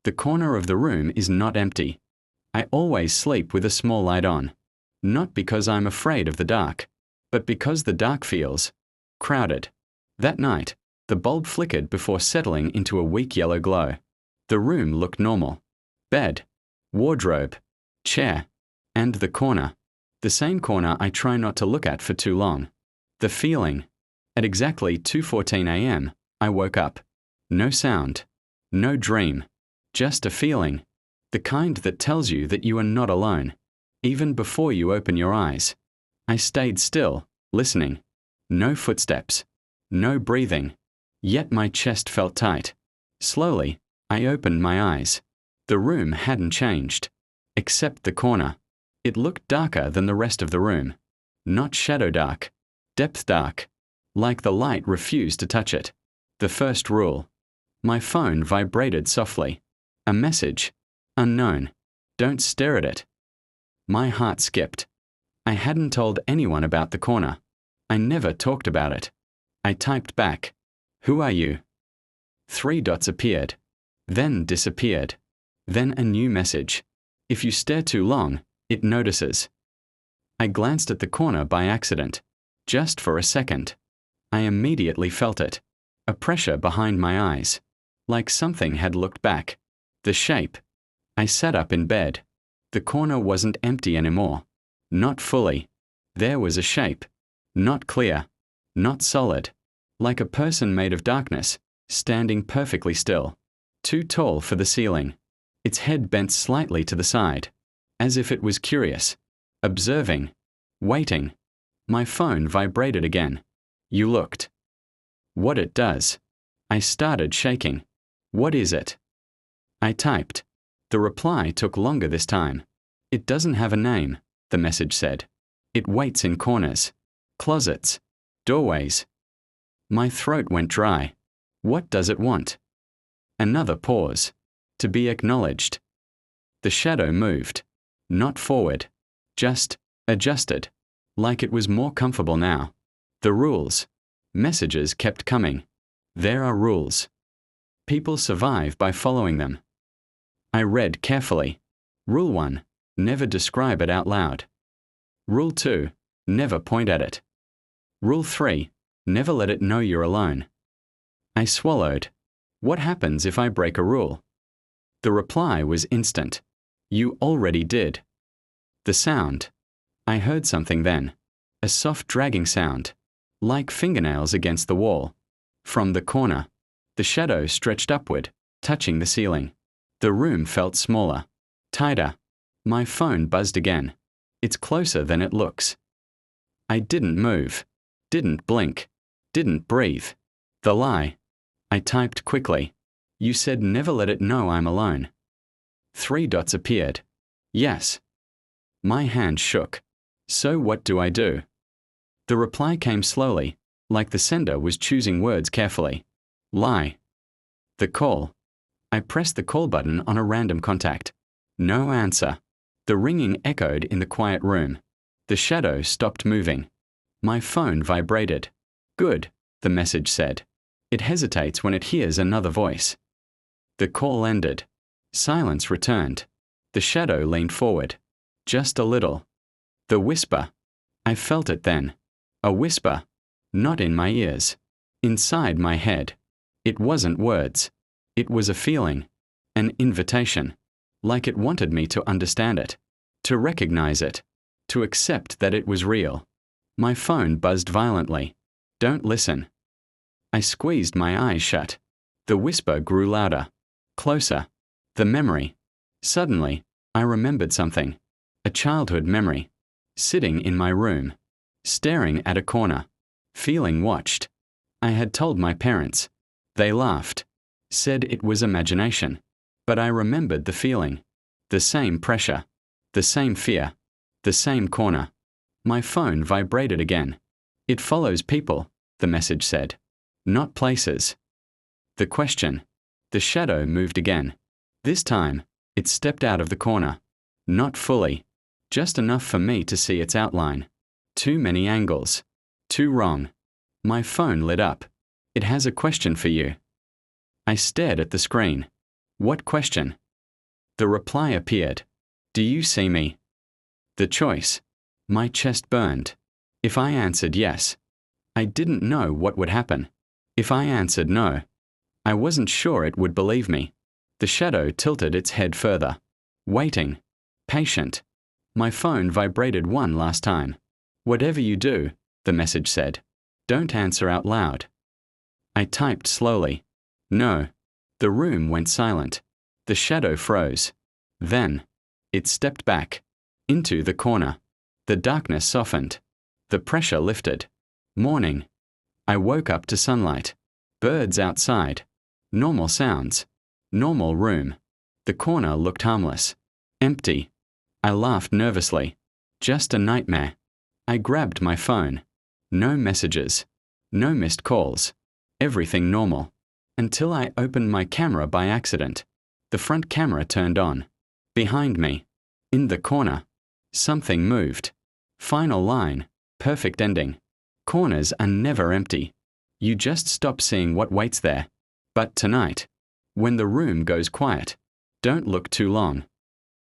The corner of the room is not empty. I always sleep with a small light on. Not because I'm afraid of the dark, but because the dark feels crowded. That night, the bulb flickered before settling into a weak yellow glow. The room looked normal. Bed, wardrobe, chair, and the corner. The same corner I try not to look at for too long. The feeling. At exactly 2:14 a.m., I woke up. No sound. No dream. Just a feeling. The kind that tells you that you are not alone, even before you open your eyes. I stayed still, listening. No footsteps. No breathing. Yet my chest felt tight. Slowly, I opened my eyes. The room hadn't changed. Except the corner. It looked darker than the rest of the room. Not shadow dark. Depth dark. Like the light refused to touch it. The first rule. My phone vibrated softly. A message. Unknown. Don't stare at it. My heart skipped. I hadn't told anyone about the corner. I never talked about it. I typed back. Who are you? 3 dots appeared. Then disappeared. Then a new message. If you stare too long, it notices. I glanced at the corner by accident. Just for a second. I immediately felt it. A pressure behind my eyes. Like something had looked back. The shape. I sat up in bed. The corner wasn't empty anymore. Not fully. There was a shape. Not clear. Not solid. Like a person made of darkness, standing perfectly still. Too tall for the ceiling. Its head bent slightly to the side. As if it was curious. Observing. Waiting. My phone vibrated again. You looked. What it does. I started shaking. What is it? I typed. The reply took longer this time. It doesn't have a name, the message said. It waits in corners. Closets. Doorways. My throat went dry. What does it want? Another pause. To be acknowledged. The shadow moved. Not forward. Just adjusted. Like it was more comfortable now. The rules. Messages kept coming. There are rules. People survive by following them. I read carefully. Rule 1. Never describe it out loud. Rule 2. Never point at it. Rule 3. Never let it know you're alone. I swallowed. What happens if I break a rule? The reply was instant. You already did. The sound. I heard something then. A soft dragging sound. Like fingernails against the wall. From the corner. The shadow stretched upward, touching the ceiling. The room felt smaller. Tighter. My phone buzzed again. It's closer than it looks. I didn't move. Didn't blink. Didn't breathe. The lie. I typed quickly. You said never let it know I'm alone. 3 dots appeared. Yes. My hand shook. So what do I do? The reply came slowly, like the sender was choosing words carefully. Lie. The call. I pressed the call button on a random contact. No answer. The ringing echoed in the quiet room. The shadow stopped moving. My phone vibrated. Good, the message said. It hesitates when it hears another voice. The call ended. Silence returned. The shadow leaned forward. Just a little. The whisper. I felt it then. A whisper. Not in my ears. Inside my head. It wasn't words. It was a feeling. An invitation. Like it wanted me to understand it. To recognize it. To accept that it was real. My phone buzzed violently. Don't listen. I squeezed my eyes shut. The whisper grew louder. Closer. The memory. Suddenly, I remembered something. A childhood memory. Sitting in my room. Staring at a corner. Feeling watched. I had told my parents. They laughed. Said it was imagination. But I remembered the feeling. The same pressure. The same fear. The same corner. My phone vibrated again. It follows people, the message said. Not places. The question. The shadow moved again. This time, it stepped out of the corner. Not fully. Just enough for me to see its outline. Too many angles. Too wrong. My phone lit up. It has a question for you. I stared at the screen. What question? The reply appeared. Do you see me? The choice. My chest burned. If I answered yes, I didn't know what would happen. If I answered no, I wasn't sure it would believe me. The shadow tilted its head further. Waiting. Patient. My phone vibrated one last time. Whatever you do, the message said, don't answer out loud. I typed slowly. No. The room went silent. The shadow froze. Then, it stepped back. Into the corner. The darkness softened. The pressure lifted. Morning. I woke up to sunlight. Birds outside. Normal sounds. Normal room. The corner looked harmless. Empty. I laughed nervously. Just a nightmare. I grabbed my phone. No messages. No missed calls. Everything normal. Until I opened my camera by accident. The front camera turned on. Behind me. In the corner. Something moved. Final line. Perfect ending. Corners are never empty. You just stop seeing what waits there. But tonight, when the room goes quiet, don't look too long.